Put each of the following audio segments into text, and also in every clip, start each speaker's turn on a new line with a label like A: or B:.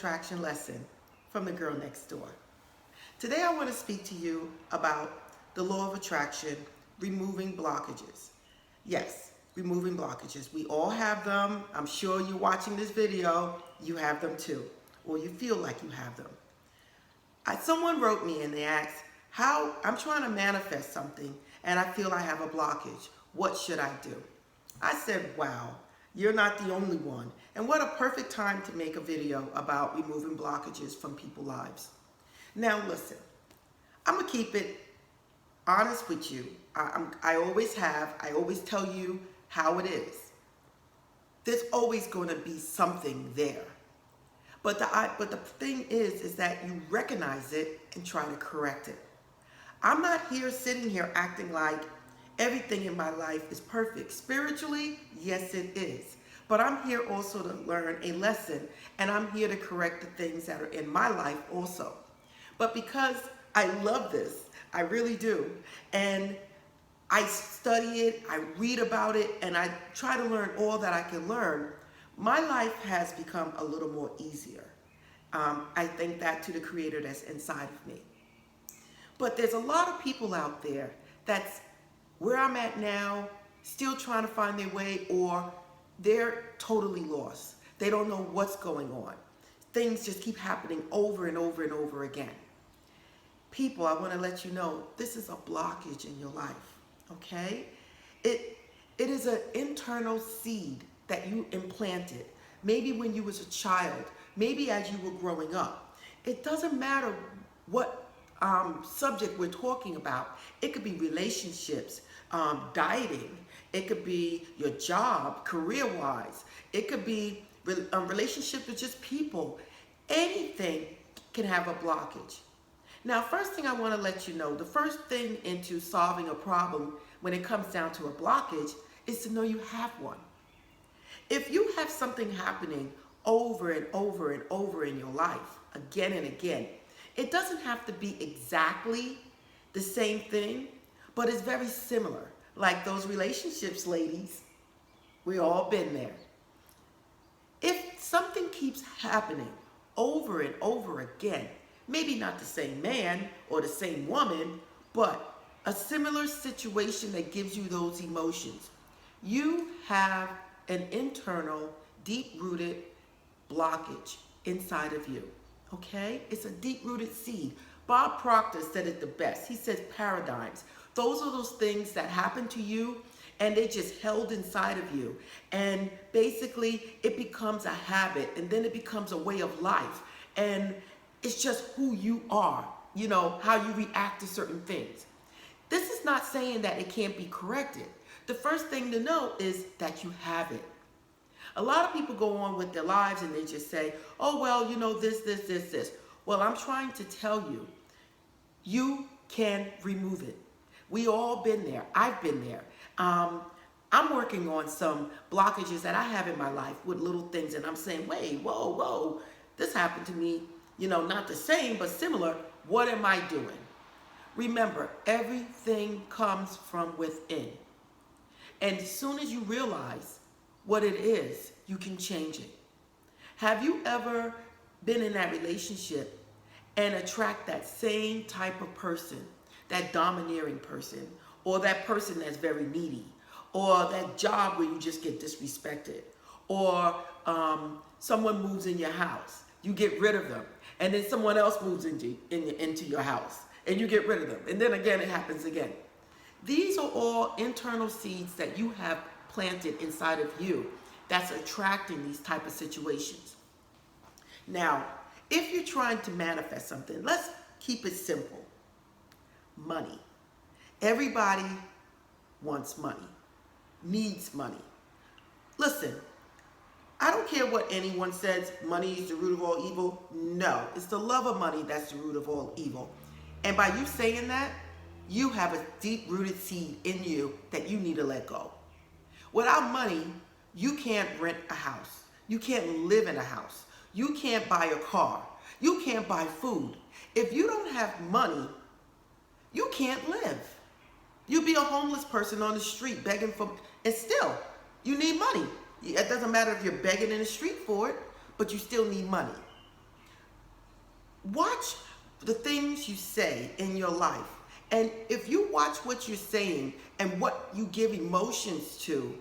A: Attraction lesson from the girl next door. Today I want to speak to you about the law of attraction, removing blockages. Yes, removing blockages. We all have them. I'm sure you're watching this video, you have them too, or you feel like you have them. Someone wrote me and they asked, how I'm trying to manifest something and I feel I have a blockage. What should I do? I said, wow, you're not the only one. And what a perfect time to make a video about removing blockages from people's lives. Now listen, I'm gonna keep it honest with you. I always have. I always tell you how it is. There's always gonna be something there. But the thing is that you recognize it and try to correct it. I'm not sitting here acting like everything in my life is perfect. Spiritually, yes it is. But I'm here also to learn a lesson, and I'm here to correct the things that are in my life also. But because I love this, I really do, and I study it, I read about it, and I try to learn all that I can learn, my life has become a little more easier. I thank that to the Creator that's inside of me. But there's a lot of people out there that's where I'm at now, still trying to find their way, or they're totally lost. They don't know what's going on. Things just keep happening over and over and over again. People, I want to let you know, this is a blockage in your life, okay? It is an internal seed that you implanted, maybe when you was a child, maybe as you were growing up. It doesn't matter what subject we're talking about. It could be relationships, dieting, it could be your job, career-wise, it could be relationships with just people. Anything can have a blockage. Now, first thing I want to let you know, the first thing into solving a problem when it comes down to a blockage is to know you have one. If you have something happening over and over and over in your life, again and again, it doesn't have to be exactly the same thing, but it's very similar. Like those relationships, ladies, we all been there. If something keeps happening over and over again, maybe not the same man or the same woman, but a similar situation that gives you those emotions, you have an internal, deep-rooted blockage inside of you, okay? It's a deep-rooted seed. Bob Proctor said it the best. He says paradigms. Those are those things that happen to you and they just held inside of you. And basically it becomes a habit, and then it becomes a way of life. And it's just who you are, you know, how you react to certain things. This is not saying that it can't be corrected. The first thing to know is that you have it. A lot of people go on with their lives and they just say, oh, well, you know, this. Well, I'm trying to tell you, you can remove it. We all been there. I've been there. I'm working on some blockages that I have in my life with little things, and I'm saying, wait, whoa, this happened to me, you know, not the same, but similar. What am I doing? Remember, everything comes from within. And as soon as you realize what it is, you can change it. Have you ever been in that relationship and attract that same type of person, that domineering person, or that person that's very needy, or that job where you just get disrespected, or someone moves in your house, you get rid of them, and then someone else moves into your house, and you get rid of them, and then again it happens again. These are all internal seeds that you have planted inside of you that's attracting these type of situations. Now, if you're trying to manifest something, let's keep it simple. Money. Everybody wants money, needs money. Listen, I don't care what anyone says, money is the root of all evil. No, it's the love of money that's the root of all evil. And by you saying that, you have a deep-rooted seed in you that you need to let go. Without money, you can't rent a house. You can't live in a house. You can't buy a car. You can't buy food. If you don't have money, you can't live. You'll be a homeless person on the street begging for, and still, you need money. It doesn't matter if you're begging in the street for it, but you still need money. Watch the things you say in your life. And if you watch what you're saying and what you give emotions to,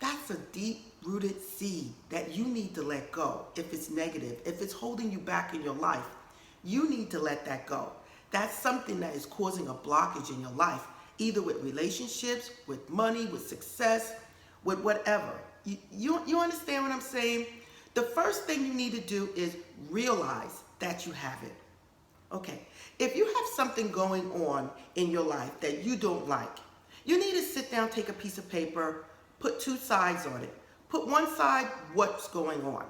A: that's a deep-rooted seed that you need to let go. If it's negative, if it's holding you back in your life, you need to let that go. That's something that is causing a blockage in your life, either with relationships, with money, with success, with whatever. You understand what I'm saying? The first thing you need to do is realize that you have it. Okay, if you have something going on in your life that you don't like, you need to sit down, take a piece of paper, put two sides on it. Put one side, what's going on,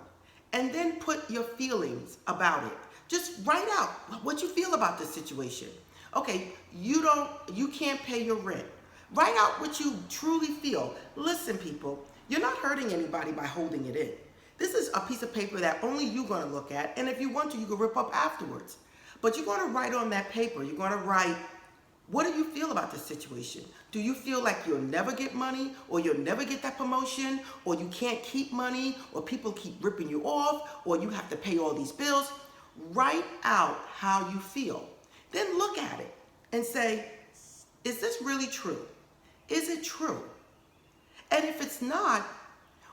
A: and then put your feelings about it. Just write out what you feel about this situation. Okay, you can't pay your rent. Write out what you truly feel. Listen, people, you're not hurting anybody by holding it in. This is a piece of paper that only you're going to look at, and if you want to, you can rip up afterwards. But you're going to write on that paper. You're going to write, what do you feel about this situation? Do you feel like you'll never get money, or you'll never get that promotion, or you can't keep money, or people keep ripping you off, or you have to pay all these bills? Write out how you feel. Then look at it and say, is this really true? Is it true? And if it's not,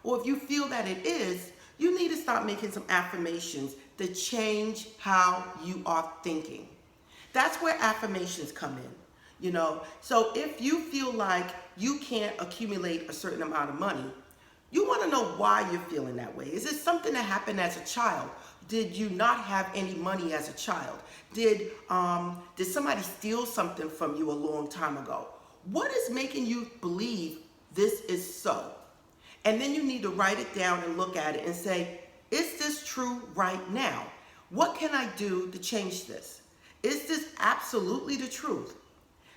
A: or if you feel that it is, you need to start making some affirmations to change how you are thinking. That's where affirmations come in, So if you feel like you can't accumulate a certain amount of money, you want to know why you're feeling that way. Is it something that happened as a child? Did you not have any money as a child? Did somebody steal something from you a long time ago? What is making you believe this is so? And then you need to write it down and look at it and say, is this true right now? What can I do to change this? Is this absolutely the truth?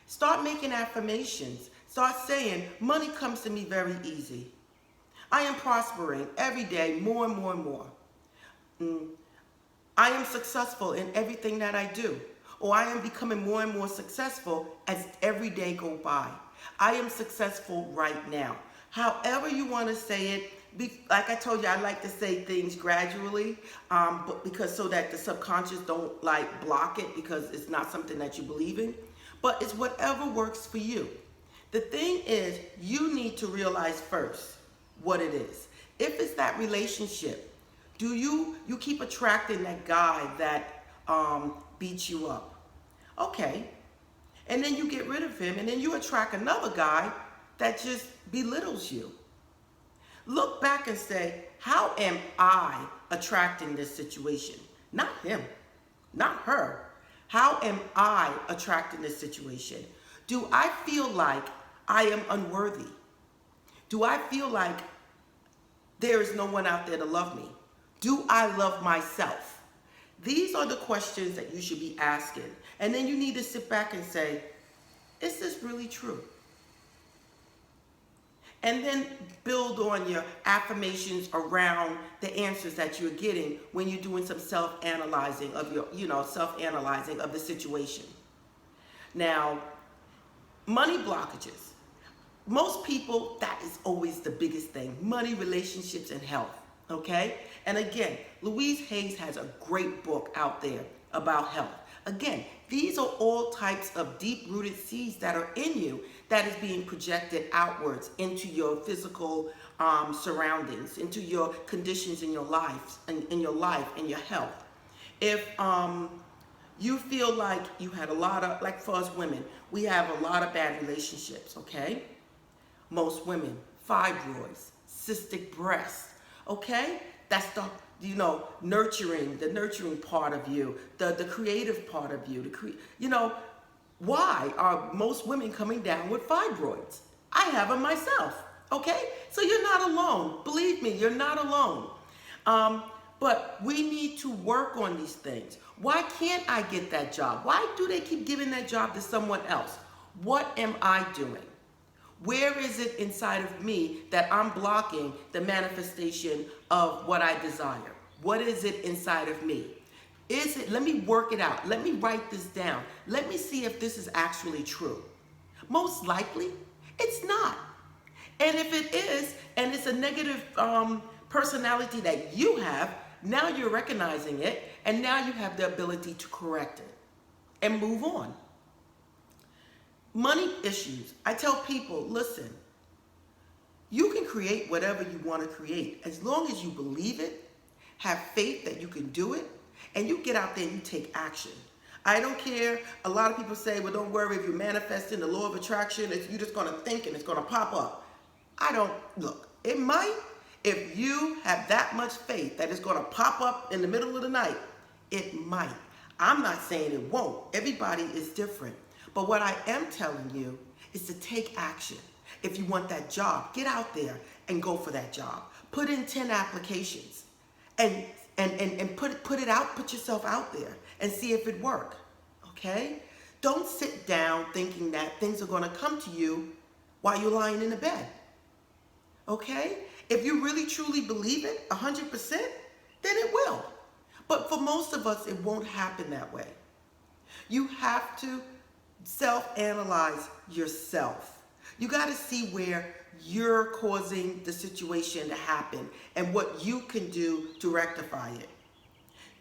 A: Start making affirmations. Start saying, money comes to me very easy. I am prospering every day more and more and more. I am successful in everything that I do. Or I am becoming more and more successful as every day go by. I am successful right now. However you want to say it, like I told you, I like to say things gradually, but because so that the subconscious don't block it, because it's not something that you believe in. But it's whatever works for you. The thing is, you need to realize first what it is. If it's that relationship, do you keep attracting that guy that beats you up? Okay. And then you get rid of him, and then you attract another guy that just belittles you. Look back and say, how am I attracting this situation? Not him, not her. How am I attracting this situation? Do I feel like I am unworthy? Do I feel like there is no one out there to love me? Do I love myself? These are the questions that you should be asking. And then you need to sit back and say, is this really true? And then build on your affirmations around the answers that you're getting when you're doing some self-analyzing of self-analyzing of the situation. Now, money blockages. Most people, that is always the biggest thing. Money, relationships, and health. Okay? And again, Louise Hayes has a great book out there about health. Again, these are all types of deep-rooted seeds that are in you that is being projected outwards into your physical surroundings, into your conditions in your life, in your health. If you feel like you had a lot of, like for us women, we have a lot of bad relationships, okay? Most women, fibroids, cystic breasts, okay? That's the nurturing part of you, the creative part of you, why are most women coming down with fibroids? I have them myself, okay? So you're not alone. Believe me, you're not alone. But we need to work on these things. Why can't I get that job? Why do they keep giving that job to someone else? What am I doing? Where is it inside of me that I'm blocking the manifestation of what I desire? What is it inside of me? Let me work it out. Let me write this down. Let me see if this is actually true. Most likely, it's not. And if it is, and it's a negative personality that you have, now you're recognizing it, And now you have the ability to correct it and move on. Money issues. I tell people, listen, you can create whatever you want to create as long as you believe it, have faith that you can do it, and you get out there and you take action. I don't care. A lot of people say, well, don't worry, if you're manifesting the law of attraction, you're just going to think and it's going to pop up. I don't, look, it might. If you have that much faith that it's going to pop up in the middle of the night, it might. I'm not saying it won't. Everybody is different. But what I am telling you is to take action. If you want that job, get out there and go for that job. Put in 10 applications and put it out, put yourself out there and see if it works. Okay? Don't sit down thinking that things are going to come to you while you're lying in the bed. Okay? If you really truly believe it 100%, then it will. But for most of us, it won't happen that way. You have to self-analyze yourself. You got to see where you're causing the situation to happen and what you can do to rectify it.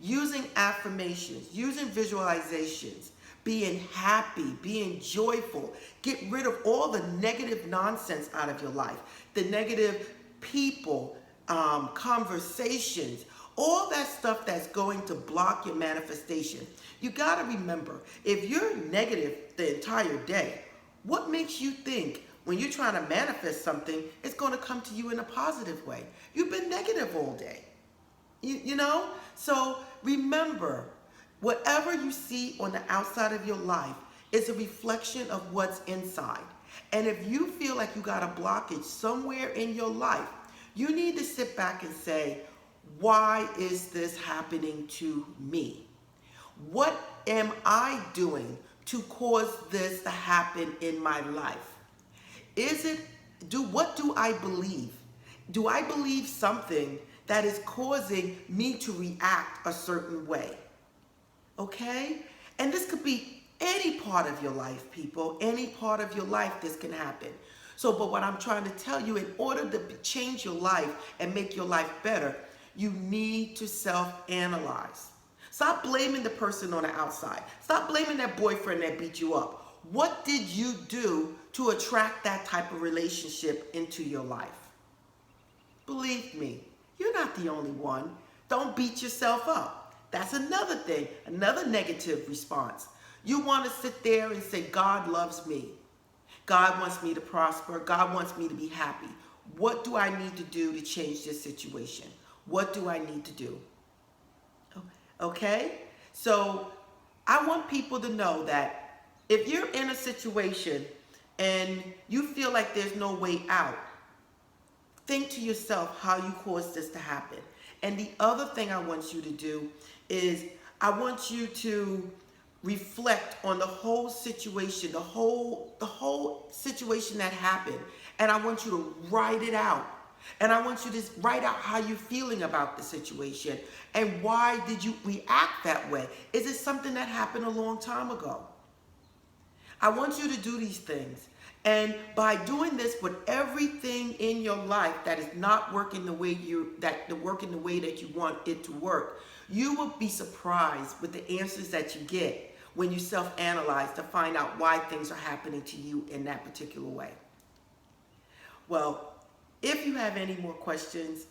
A: Using affirmations, using visualizations, being happy, being joyful. Get rid of all the negative nonsense out of your life, the negative people, conversations, all that stuff that's going to block your manifestation. You got to remember, if you're negative the entire day, what makes you think when you're trying to manifest something, it's going to come to you in a positive way? You've been negative all day. You know? So remember, whatever you see on the outside of your life is a reflection of what's inside. And if you feel like you got a blockage somewhere in your life, you need to sit back and say, why is this happening to me? What am I doing to cause this to happen in my life? What do I believe? Do I believe something that is causing me to react a certain way? Okay? And this could be any part of your life, people. Any part of your life this can happen. But what I'm trying to tell you, in order to change your life and make your life better, you need to self-analyze. Stop blaming the person on the outside. Stop blaming that boyfriend that beat you up. What did you do to attract that type of relationship into your life? Believe me, you're not the only one. Don't beat yourself up. That's another thing, another negative response. You want to sit there and say, God loves me. God wants me to prosper. God wants me to be happy. What do I need to do to change this situation? What do I need to do? Okay? So I want people to know that if you're in a situation and you feel like there's no way out, think to yourself how you caused this to happen. And the other thing I want you to do is I want you to reflect on the whole situation, the whole situation that happened. And I want you to write it out. And I want you to write out how you're feeling about the situation and why did you react that way? Is it something that happened a long time ago? I want you to do these things. And by doing this with everything in your life that is not working the way that you want it to work, you will be surprised with the answers that you get when you self-analyze to find out why things are happening to you in that particular way. Well, if you have any more questions,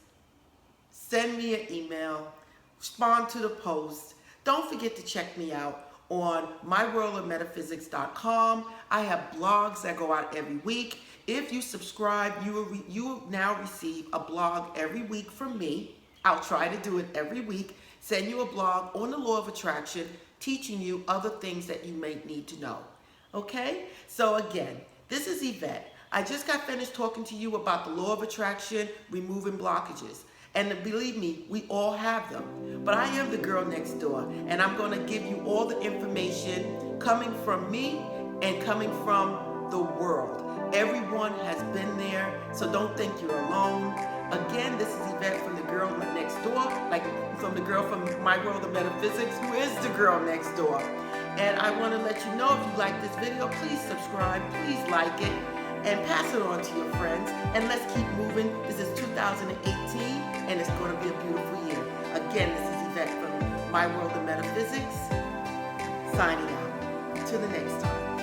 A: send me an email, respond to the post. Don't forget to check me out on myworldofmetaphysics.com. I have blogs that go out every week. If you subscribe, you will now receive a blog every week from me. I'll try to do it every week. Send you a blog on the law of attraction, teaching you other things that you may need to know. Okay? So again, this is Yvette. I just got finished talking to you about the law of attraction, removing blockages. And believe me, we all have them. But I am the girl next door, and I'm going to give you all the information coming from me and coming from the world. Everyone has been there, so don't think you're alone. Again, this is Yvette from the girl next door, like from the girl from My World of Metaphysics, who is the girl next door. And I want to let you know, if you like this video, please subscribe, please like it, and pass it on to your friends. And let's keep moving. This is 2018, and it's going to be a beautiful year. Again, this is Yvette from My World of Metaphysics, signing out. Till the next time.